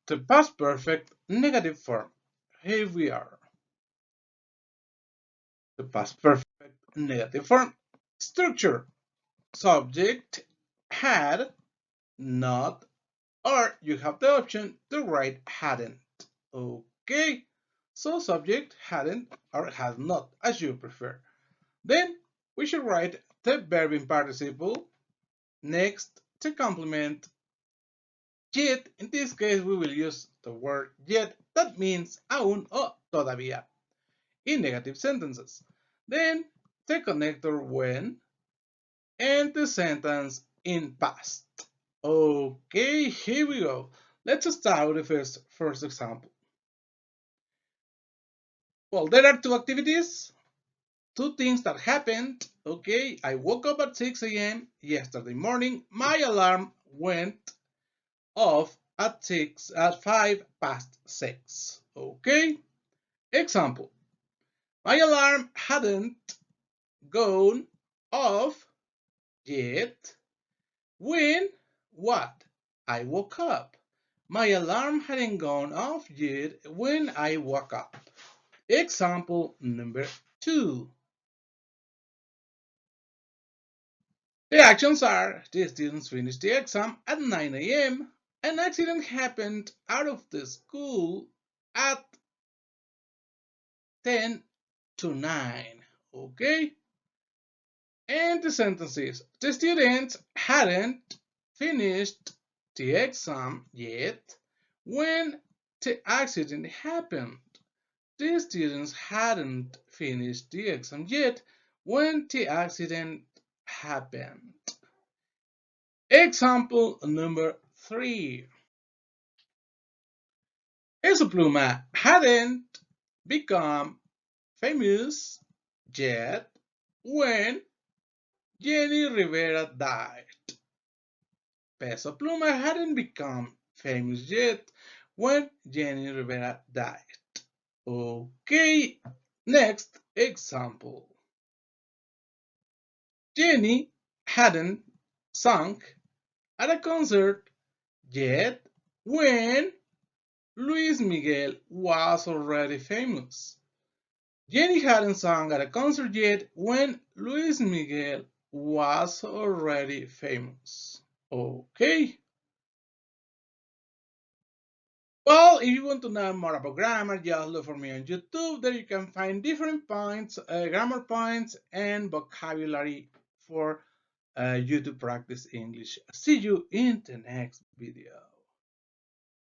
the past perfect negative form. Here we are. The past perfect negative form. Structure. Subject, had, not, or you have the option to write hadn't. Okay, so subject, hadn't, or has not, as you prefer. Then we should write the verb in participle. Next, to complement yet. In this case, we will use the word yet. That means aún o todavía in negative sentences. Then the connector when and the sentence in past. Okay, here we go. Let's start with the first example. Well, there are two activities, two things that happened. Okay, I woke up at 6 a.m. yesterday morning. My alarm went off at 5 past 6. Okay, example. My alarm hadn't gone off yet when what? I woke up. My alarm hadn't gone off yet when I woke up. Example number 2. The actions are: the students finished the exam at 9 a.m. An accident happened out of the school at 10 to 9. Okay? And the sentences: the students hadn't finished the exam yet when the accident happened. The students hadn't finished the exam yet when the accident happened. Example number 3. Peso Pluma hadn't become famous yet when Jenny Rivera died. Peso Pluma hadn't become famous yet when Jenny Rivera died. Okay, next example. Jenny hadn't sung at a concert yet when Luis Miguel was already famous. Jenny hadn't sung at a concert yet when Luis Miguel was already famous. Okay. Well, if you want to know more about grammar, just look for me on YouTube. There you can find different points, grammar points, and vocabulary for you to practice English. See you in the next video.